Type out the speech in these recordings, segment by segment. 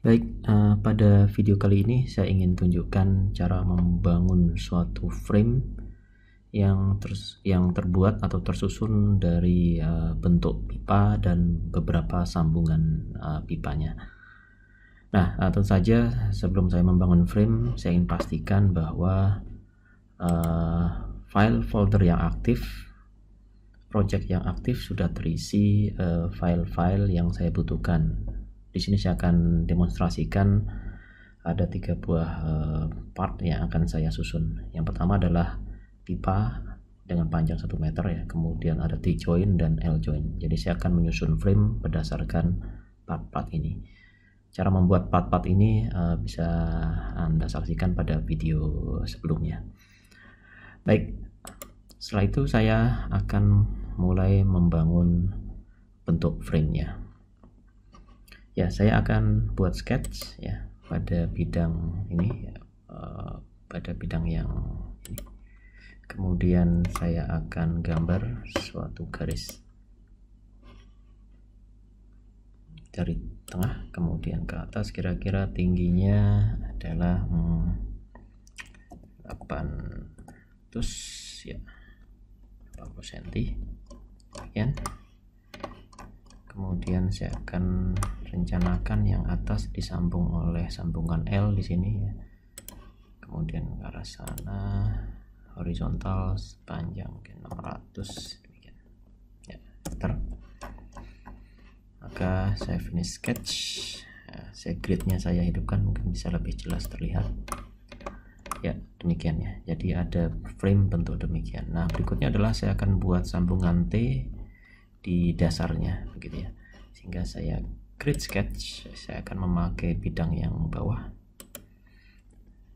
Baik, pada video kali ini saya ingin tunjukkan cara membangun suatu frame yang terbuat atau tersusun dari bentuk pipa dan beberapa sambungan pipanya. Nah, tentu saja sebelum saya membangun frame, saya ingin pastikan bahwa file folder yang aktif, project yang aktif sudah terisi file-file yang saya butuhkan. Di sini saya akan demonstrasikan ada 3 buah part yang akan saya susun. Yang pertama adalah pipa dengan panjang 1 meter ya, kemudian ada T-joint dan L-joint. Jadi saya akan menyusun frame berdasarkan part-part ini. Cara membuat part-part ini bisa Anda saksikan pada video sebelumnya. Baik, setelah itu saya akan mulai membangun bentuk frame-nya. Ya, saya akan buat sketch ya pada bidang ini ya, pada bidang yang ini. Kemudian saya akan gambar suatu garis dari tengah kemudian ke atas, kira-kira tingginya adalah 800 ya, 80 cm ya. Kemudian saya akan rencanakan yang atas disambung oleh sambungan L di sini ya. Kemudian ke arah sana horizontal sepanjang mungkin 600 demikian. Ya, enter. Maka saya finish sketch. Ya, saya gridnya saya hidupkan mungkin bisa lebih jelas terlihat. Ya, demikian ya. Jadi ada frame bentuk demikian. Nah, berikutnya adalah saya akan buat sambungan T di dasarnya begitu ya, sehingga saya grid sketch. Saya akan memakai bidang yang bawah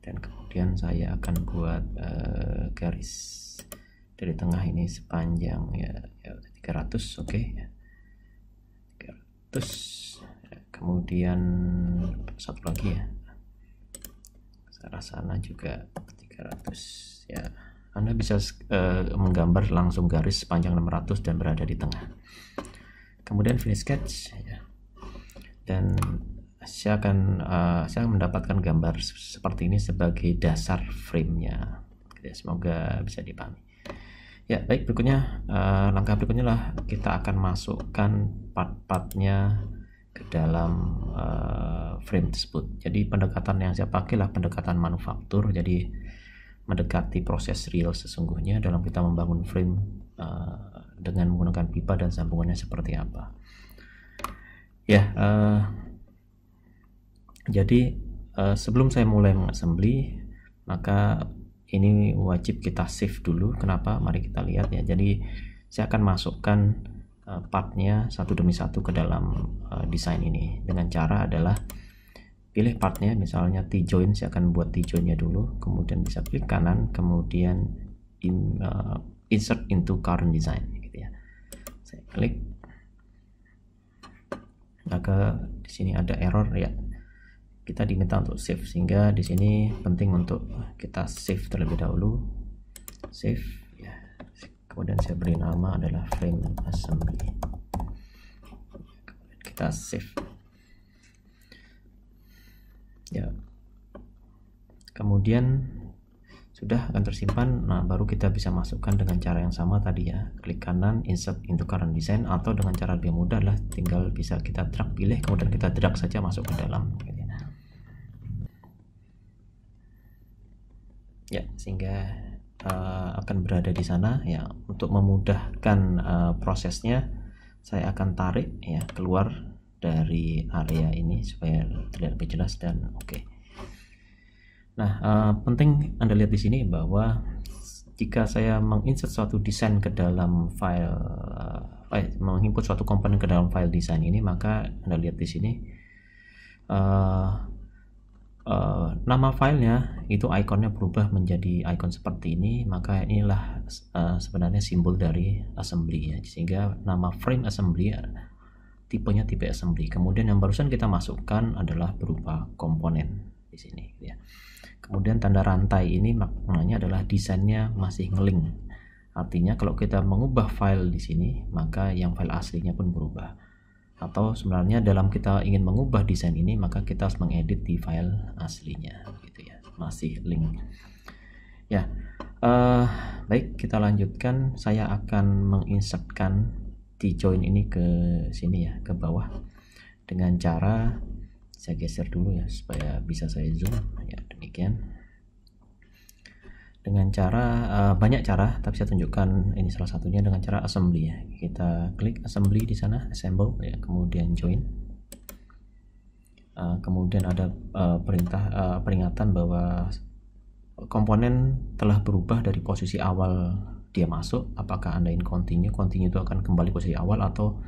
dan kemudian saya akan buat garis dari tengah ini sepanjang ya 300 oke ya, 300 ya, kemudian satu lagi ya ke arah sana juga 300 ya. Anda bisa menggambar langsung garis sepanjang 600 dan berada di tengah. Kemudian finish sketch ya. Dan saya akan mendapatkan gambar seperti ini sebagai dasar framenya. Semoga bisa dipahami. Ya, baik, berikutnya langkah berikutnya lah kita akan masukkan part-partnya ke dalam frame tersebut. Jadi pendekatan yang saya pakai lah pendekatan manufaktur. Jadi mendekati proses real sesungguhnya dalam kita membangun frame dengan menggunakan pipa dan sambungannya seperti apa ya. Jadi sebelum saya mulai mengassembly, maka ini wajib kita save dulu. Kenapa? Mari kita lihat ya. Jadi saya akan masukkan partnya satu demi satu ke dalam desain ini dengan cara adalah pilih partnya, misalnya T-joint, saya akan buat T-jointnya dulu, kemudian bisa klik kanan, kemudian insert into current design gitu ya. Saya klik, maka di sini ada error ya. Kita diminta untuk save, sehingga di sini penting untuk kita save terlebih dahulu. Save ya. Kemudian saya beri nama adalah frame assembly. Kemudian kita save. Ya, kemudian sudah akan tersimpan. Nah, baru kita bisa masukkan dengan cara yang sama tadi ya, klik kanan insert into current design, atau dengan cara lebih mudah lah tinggal bisa kita drag, pilih kemudian kita drag saja masuk ke dalam ya, sehingga akan berada di sana ya. Untuk memudahkan prosesnya, saya akan tarik ya keluar dari area ini supaya terlihat lebih jelas dan oke. Nah, penting Anda lihat di sini bahwa jika saya menginsert suatu desain ke dalam file, menginput suatu komponen ke dalam file desain ini, maka Anda lihat di sini nama filenya itu ikonnya berubah menjadi ikon seperti ini. Maka inilah sebenarnya simbol dari assembly ya, sehingga nama frame assembly tipenya tipe assembly. Kemudian yang barusan kita masukkan adalah berupa komponen di sini ya. Kemudian tanda rantai ini maknanya adalah desainnya masih ngeling. Artinya kalau kita mengubah file di sini, maka yang file aslinya pun berubah. Atau sebenarnya dalam kita ingin mengubah desain ini, maka kita harus mengedit di file aslinya gitu ya, masih link ya. Baik, kita lanjutkan. Saya akan menginsertkan di join ini ke sini ya, ke bawah, dengan cara saya geser dulu ya supaya bisa saya zoom ya, demikian. Dengan cara banyak cara, tapi saya tunjukkan ini salah satunya dengan cara assembly ya. Kita klik assembly di sana, assemble ya, kemudian join. Kemudian ada peringatan bahwa komponen telah berubah dari posisi awal dia masuk. Apakah Anda ingin continue itu akan kembali posisi awal, atau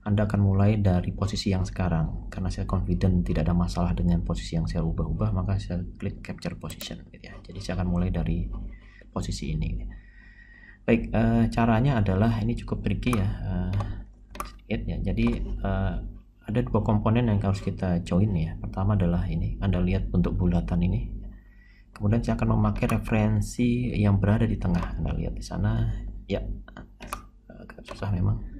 Anda akan mulai dari posisi yang sekarang. Karena saya confident tidak ada masalah dengan posisi yang saya ubah-ubah, maka saya klik capture position gitu ya. Jadi saya akan mulai dari posisi ini. Baik, caranya adalah ini cukup tricky ya, sedikit ya. Jadi ada dua komponen yang harus kita join ya. Pertama adalah ini, Anda lihat bentuk bulatan ini. Kemudian saya akan memakai referensi yang berada di tengah. Anda lihat di sana ya, agak susah memang.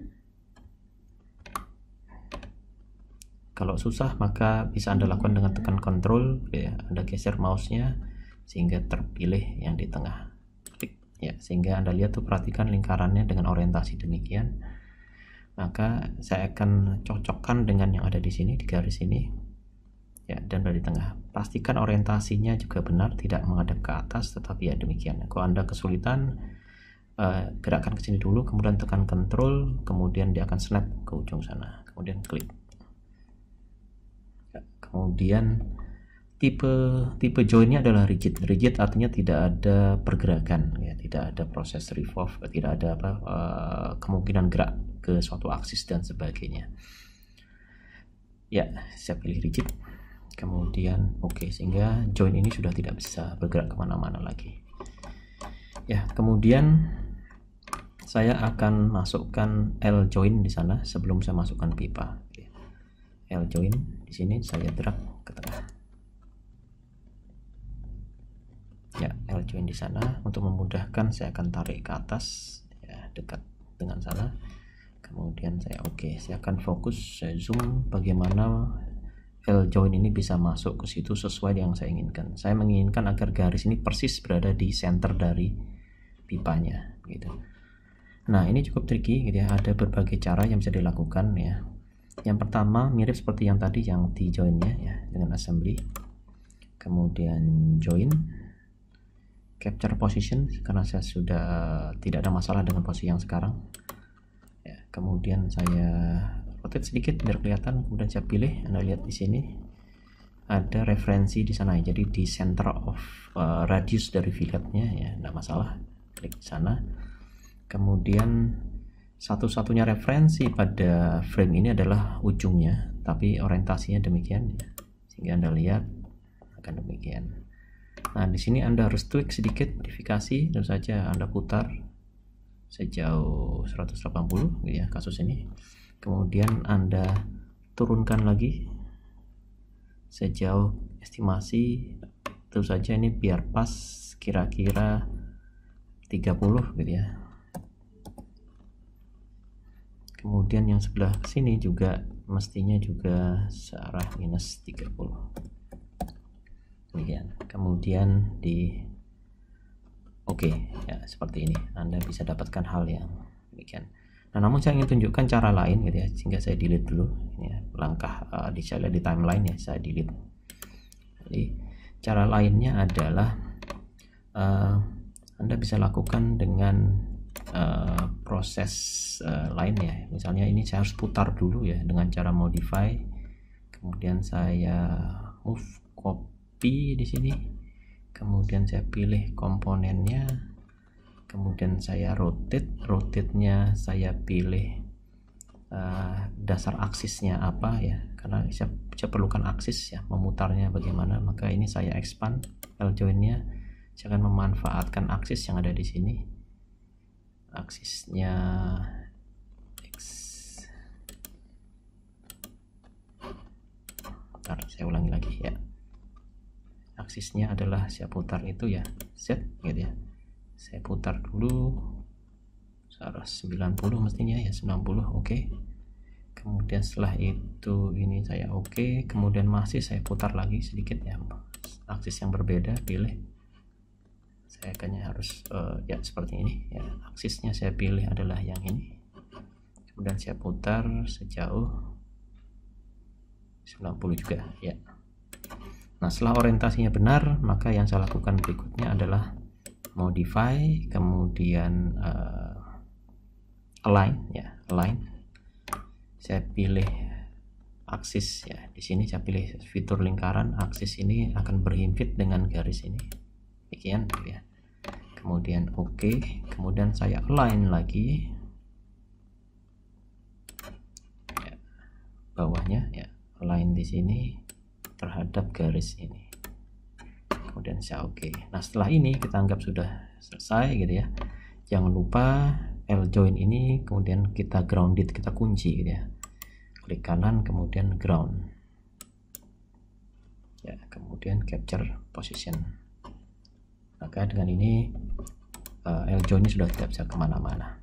Kalau susah maka bisa Anda lakukan dengan tekan Ctrl ya, Anda geser mouse-nya sehingga terpilih yang di tengah. Klik ya, sehingga Anda lihat tuh, perhatikan lingkarannya dengan orientasi demikian. Maka saya akan cocokkan dengan yang ada di sini, di garis ini ya, dan berada di tengah. Pastikan orientasinya juga benar, tidak menghadap ke atas, tetapi ya demikian. Kalau Anda kesulitan, gerakkan ke sini dulu, kemudian tekan Ctrl, kemudian dia akan snap ke ujung sana, kemudian klik. Kemudian tipe joinnya adalah rigid. Rigid artinya tidak ada pergerakan ya, tidak ada proses revolve, tidak ada kemungkinan gerak ke suatu aksis dan sebagainya ya. Saya pilih rigid, kemudian oke, sehingga join ini sudah tidak bisa bergerak kemana-mana lagi ya. Kemudian saya akan masukkan L join di sana sebelum saya masukkan pipa. L join di sini saya drag ke tengah ya. L join di sana untuk memudahkan saya akan tarik ke atas ya, dekat dengan sana. Kemudian saya saya akan fokus, saya zoom bagaimana L join ini bisa masuk ke situ sesuai yang saya inginkan. Saya menginginkan agar garis ini persis berada di center dari pipanya gitu. Nah, ini cukup tricky gitu ya. Ada berbagai cara yang bisa dilakukan ya. Yang pertama mirip seperti yang tadi, yang di joinnya ya, dengan assembly, kemudian join, capture position karena saya sudah tidak ada masalah dengan posisi yang sekarang ya. Kemudian saya rotate sedikit biar kelihatan, kemudian saya pilih. Anda lihat di sini ada referensi di sana ya, jadi di center of radius dari filletnya ya, tidak masalah, klik di sana. Kemudian satu-satunya referensi pada frame ini adalah ujungnya, tapi orientasinya demikian ya, sehingga Anda lihat akan demikian. Nah, di sini Anda harus tweak sedikit, modifikasi, tentu saja Anda putar sejauh 180 ya kasus ini. Kemudian Anda turunkan lagi sejauh estimasi, tentu saja ini biar pas kira-kira 30 gitu ya. Kemudian yang sebelah sini juga mestinya juga searah minus 30 demikian. Kemudian di ya, seperti ini Anda bisa dapatkan hal yang demikian. Nah, namun saya ingin tunjukkan cara lain gitu ya, sehingga saya delete dulu ini ya, langkah di timeline ya, saya delete. Jadi cara lainnya adalah Anda bisa lakukan dengan proses lain ya. Misalnya ini saya harus putar dulu ya dengan cara modify, kemudian saya move copy di sini, kemudian saya pilih komponennya, kemudian saya rotate-nya saya pilih dasar aksisnya apa ya, karena saya perlukan aksis ya, memutarnya bagaimana. Maka ini saya expand L join-nya, saya akan memanfaatkan aksis yang ada di sini, aksisnya X. Bentar, saya ulangi lagi ya. Aksisnya adalah saya putar itu ya, Z gitu ya. Saya putar dulu 90 mestinya ya, 90 oke. kemudian setelah itu ini saya oke, kemudian masih saya putar lagi sedikit ya, aksis yang berbeda, pilih, saya kayaknya harus ya seperti ini ya, aksisnya saya pilih adalah yang ini, kemudian saya putar sejauh 90 juga ya. Nah, setelah orientasinya benar, maka yang saya lakukan berikutnya adalah modify, kemudian align ya, align. Saya pilih aksis ya, di sini saya pilih fitur lingkaran, aksis ini akan berhimpit dengan garis ini, demikian ya. Kemudian oke, kemudian saya align lagi ya, bawahnya ya, align di sini terhadap garis ini, kemudian saya oke. Nah, setelah ini kita anggap sudah selesai gitu ya. Jangan lupa L join ini kemudian kita grounded, kita kunci gitu ya, klik kanan kemudian ground ya, kemudian capture position. Maka dengan ini L join ini sudah tidak bisa kemana-mana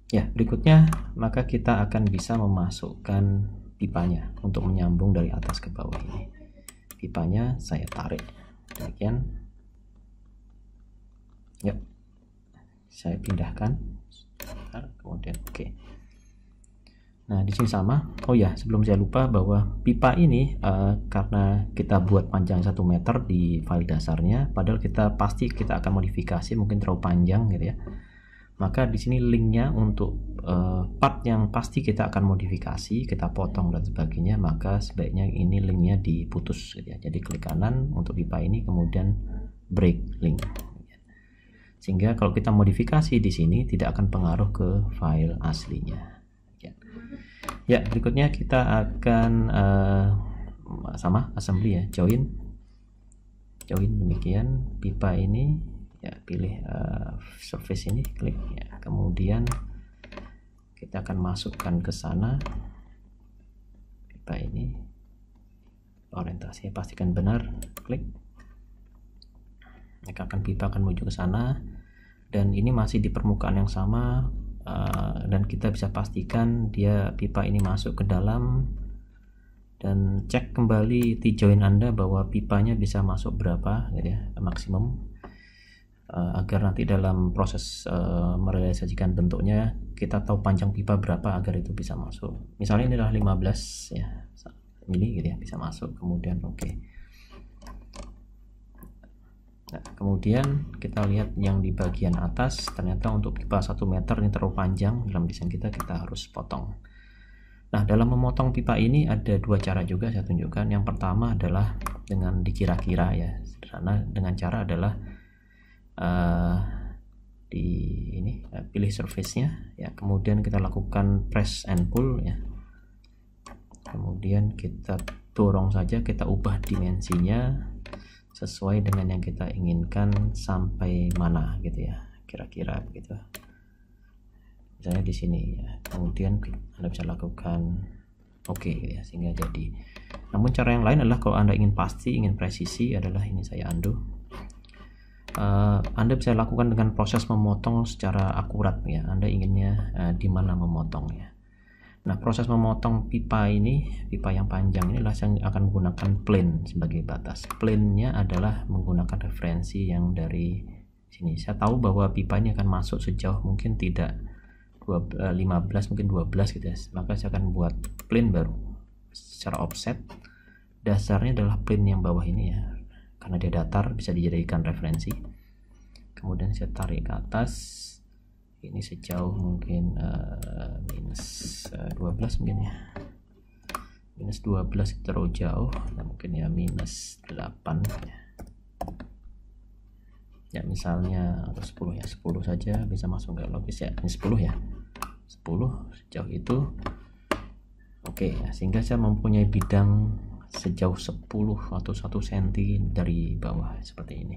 ya. Berikutnya maka kita akan bisa memasukkan pipanya untuk menyambung dari atas ke bawah ini. Pipanya saya tarik demikian ya, saya pindahkan kemudian oke. Nah, di sini sama. Oh ya, sebelum saya lupa bahwa pipa ini karena kita buat panjang 1 meter di file dasarnya, padahal kita pasti kita akan modifikasi mungkin terlalu panjang gitu ya. Maka di sini linknya untuk part yang pasti kita akan modifikasi, kita potong dan sebagainya, maka sebaiknya ini linknya diputus gitu ya. Jadi klik kanan untuk pipa ini, kemudian break link. Sehingga kalau kita modifikasi di sini tidak akan pengaruh ke file aslinya. Ya, berikutnya kita akan sama assembly ya, join demikian pipa ini. Ya, pilih surface ini, klik ya, kemudian kita akan masukkan ke sana pipa ini, orientasinya pastikan benar, klik, maka pipa akan menuju ke sana, dan ini masih di permukaan yang sama, dan kita bisa pastikan dia pipa ini masuk ke dalam, dan cek kembali T-join Anda bahwa pipanya bisa masuk berapa gitu ya, maksimum, agar nanti dalam proses merealisasikan bentuknya kita tahu panjang pipa berapa agar itu bisa masuk. Misalnya ini adalah 15 ya, mili gitu ya, bisa masuk, kemudian oke. Nah, kemudian kita lihat yang di bagian atas, ternyata untuk pipa 1 meter ini terlalu panjang dalam desain kita harus potong. Nah, dalam memotong pipa ini ada 2 cara juga saya tunjukkan. Yang pertama adalah dengan dikira-kira ya, sederhana, dengan cara adalah di ini pilih surface-nya ya, kemudian kita lakukan press and pull ya, kemudian kita dorong saja, kita ubah dimensinya sesuai dengan yang kita inginkan sampai mana gitu ya, kira-kira begitu. Misalnya di sini ya, kemudian Anda bisa lakukan oke gitu ya, sehingga jadi. Namun cara yang lain adalah kalau Anda ingin pasti, ingin presisi, adalah ini saya undo. Anda bisa lakukan dengan proses memotong secara akurat ya, Anda inginnya di mana memotongnya. Nah, proses memotong pipa ini, pipa yang panjang inilah saya akan menggunakan plane sebagai batas. Plane-nya adalah menggunakan referensi yang dari sini. Saya tahu bahwa pipa ini akan masuk sejauh mungkin tidak 15, mungkin 12 gitu ya, maka saya akan buat plane baru secara offset. Dasarnya adalah plane yang bawah ini ya, karena dia datar bisa dijadikan referensi. Kemudian saya tarik ke atas ini sejauh mungkin minus 12 mungkin ya, minus 12 terlalu jauh, nah, mungkin ya minus 8 ya misalnya, atau 10 ya, 10 saja bisa masuk, nggak logis ya, ini 10 ya, 10 sejauh itu oke ya, sehingga saya mempunyai bidang sejauh 10 atau 1 cm dari bawah seperti ini.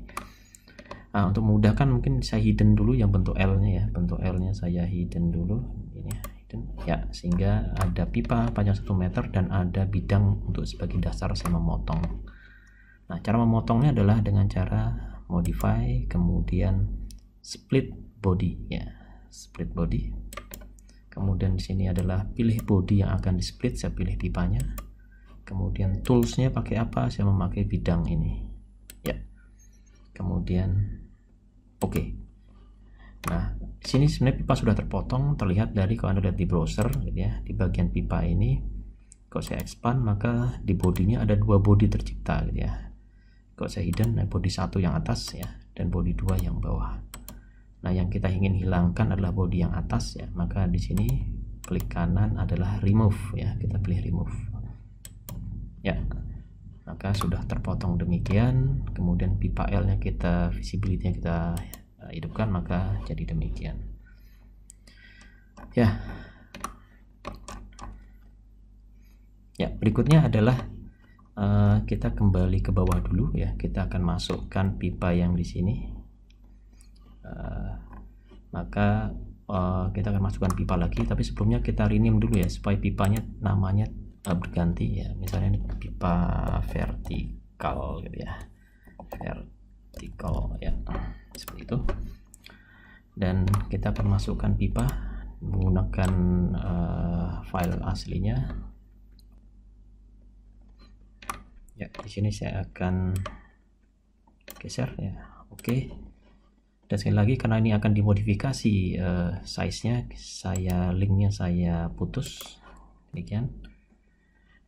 Nah, untuk memudahkan mungkin saya hidden dulu yang bentuk L nya ya, bentuk L nya saya hidden dulu ini ya, hidden ya, sehingga ada pipa panjang 1 meter dan ada bidang untuk sebagai dasar saya memotong. Nah, cara memotongnya adalah dengan cara modify, kemudian split body ya, split body, Kemudian di sini adalah pilih body yang akan di split, saya pilih pipanya. Kemudian toolsnya pakai apa, saya memakai bidang ini ya. Kemudian oke. Nah, di sini sebenarnya pipa sudah terpotong, terlihat dari kalau Anda lihat di browser gitu ya, di bagian pipa ini kalau saya expand maka di bodinya ada 2 body tercipta gitu ya. Kalau saya hidden, body 1 yang atas ya dan body 2 yang bawah. Nah, yang kita ingin hilangkan adalah body yang atas ya, maka di sini klik kanan adalah remove ya, kita pilih remove ya. Maka sudah terpotong demikian. Kemudian pipa L nya kita, visibility nya kita hidupkan, maka jadi demikian ya. Ya, berikutnya adalah kita kembali ke bawah dulu ya. Kita akan masukkan pipa yang di sini. Maka kita akan masukkan pipa lagi, tapi sebelumnya kita rename dulu ya supaya pipanya namanya berganti ya. Misalnya ini pipa vertikal gitu ya, vertikal ya, seperti itu. Dan kita akan masukkan pipa menggunakan file aslinya ya. Di sini saya akan geser ya. Oke. Dan sekali lagi karena ini akan dimodifikasi size-nya, linknya saya putus demikian.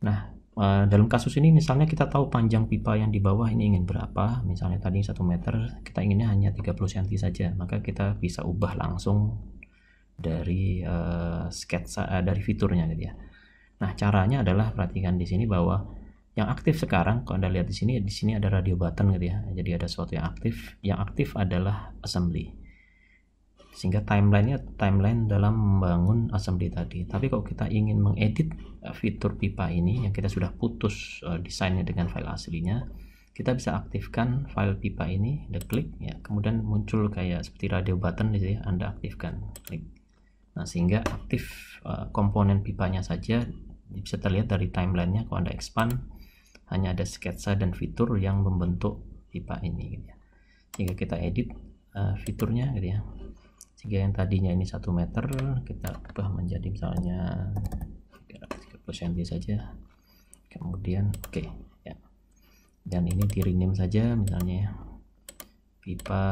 Nah, dalam kasus ini misalnya kita tahu panjang pipa yang di bawah ini ingin berapa, misalnya tadi 1 meter, kita inginnya hanya 30 cm saja, maka kita bisa ubah langsung dari sketsa dari fiturnya gitu ya. Nah, caranya adalah perhatikan di sini bahwa yang aktif sekarang, kalau Anda lihat di sini ada radio button gitu ya. Jadi ada sesuatu yang aktif. Yang aktif adalah assembly. Sehingga timeline dalam membangun assembly tadi. Tapi kalau kita ingin mengedit fitur pipa ini yang kita sudah putus desainnya dengan file aslinya, kita bisa aktifkan file pipa ini, Anda klik ya. Kemudian muncul kayak seperti radio button gitu ya, Anda aktifkan, klik. Nah, sehingga aktif komponen pipanya saja bisa terlihat dari timelinenya. Kalau Anda expand, hanya ada sketsa dan fitur yang membentuk pipa ini gitu ya. Jika kita edit fiturnya gitu ya, sehingga yang tadinya ini 1 meter kita ubah menjadi misalnya 30 cm saja. Kemudian oke ya, dan ini di rename saja misalnya pipa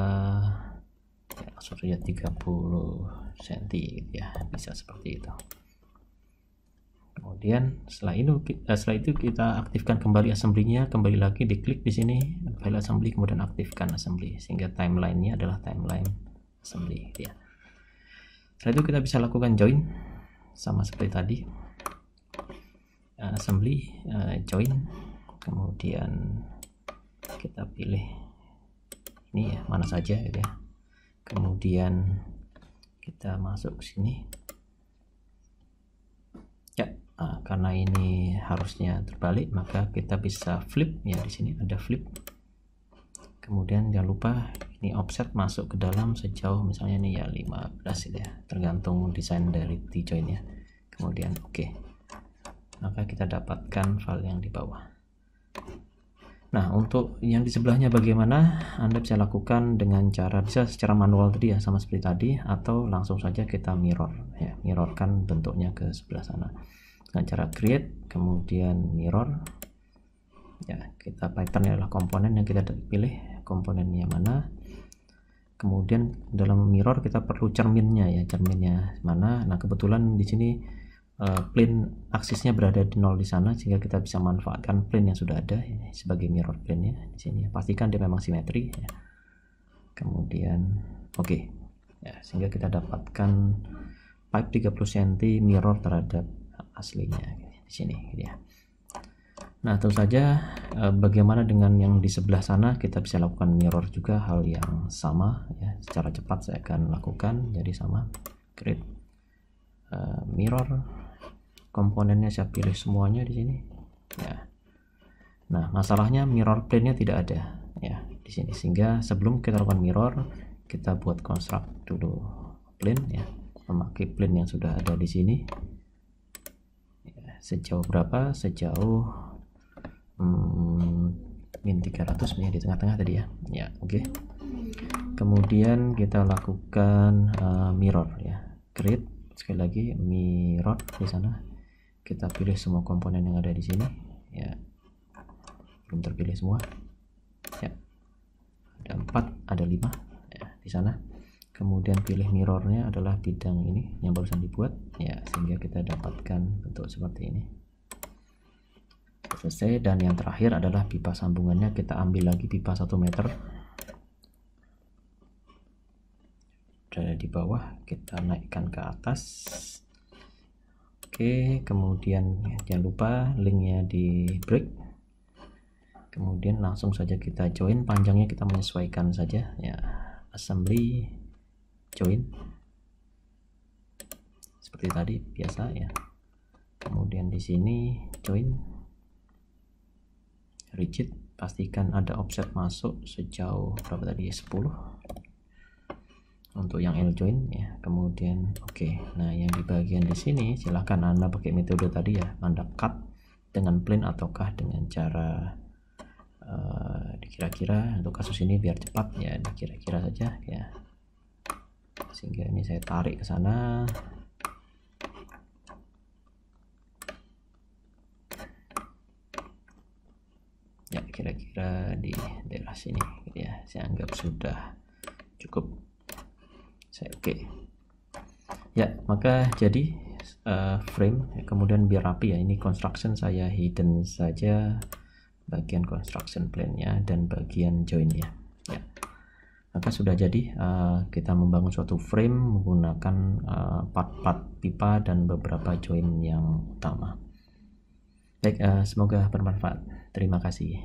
ya, langsung saja 30 cm gitu ya, bisa seperti itu. Kemudian setelah itu kita aktifkan kembali assembly-nya, kembali lagi diklik di sini file assembly, kemudian aktifkan assembly sehingga timeline-nya adalah timeline assembly gitu ya. Setelah itu kita bisa lakukan join sama seperti tadi, assembly, join, kemudian kita pilih ini ya, mana saja gitu ya. Kemudian kita masuk ke sini ya. Karena ini harusnya terbalik, maka kita bisa flip ya. Di sini ada flip. Kemudian jangan lupa ini offset masuk ke dalam sejauh misalnya ini ya 15 gitu ya, tergantung desain dari T-join ya. Kemudian oke. Maka kita dapatkan file yang di bawah. Nah, untuk yang di sebelahnya bagaimana? Anda bisa lakukan dengan cara bisa secara manual tadi ya, sama seperti tadi, atau langsung saja kita mirror ya, mirrorkan bentuknya ke sebelah sana dengan cara create, kemudian mirror ya. Kita pattern adalah komponen yang kita pilih, komponennya mana. Kemudian dalam mirror kita perlu cerminnya ya, cerminnya mana. Nah, kebetulan di sini plane aksisnya berada di 0 di sana, sehingga kita bisa manfaatkan plane yang sudah ada ya, sebagai mirror plane-nya di sini. Pastikan dia memang simetri ya. Kemudian oke ya, sehingga kita dapatkan pipe 30 cm mirror terhadap aslinya di sini gitu ya. Nah, tentu saja bagaimana dengan yang di sebelah sana, kita bisa lakukan mirror juga, hal yang sama ya. Secara cepat saya akan lakukan, jadi sama, create mirror, komponennya saya pilih semuanya di sini ya. Nah, masalahnya mirror plane-nya tidak ada ya di sini, sehingga sebelum kita lakukan mirror, kita buat construct dulu plane ya, memakai plane yang sudah ada di sini. Sejauh berapa? Sejauh min 300 nih, di tengah-tengah tadi ya. Ya, oke. Kemudian kita lakukan mirror ya. Create Sekali lagi mirror di sana, kita pilih semua komponen yang ada di sini ya, belum terpilih semua ya, ada 4 ada 5 ya di sana. Kemudian pilih mirrornya adalah bidang ini yang barusan dibuat ya, sehingga kita dapatkan bentuk seperti ini. Selesai. Dan yang terakhir adalah pipa sambungannya, kita ambil lagi pipa 1 meter dari di bawah, kita naikkan ke atas. Oke, kemudian jangan lupa linknya di break. Kemudian langsung saja kita join, panjangnya kita menyesuaikan saja ya, assembly join seperti tadi biasa ya. Kemudian di sini join rigid, pastikan ada offset masuk sejauh berapa tadi, 10 untuk yang L join ya. Kemudian oke. Nah, yang di bagian di sini silahkan Anda pakai metode tadi ya, Anda cut dengan plane ataukah dengan cara dikira-kira. Untuk kasus ini biar cepat ya, dikira-kira saja ya, sehingga ini saya tarik ke sana. Ya, kira-kira di daerah sini gitu ya, saya anggap sudah cukup. Saya oke. Ya, maka jadi frame kemudian biar rapi ya, ini construction saya hidden saja bagian construction plane-nya dan bagian join-nya ya. Maka sudah jadi kita membangun suatu frame menggunakan part-part pipa dan beberapa join yang utama. Baik, semoga bermanfaat. Terima kasih.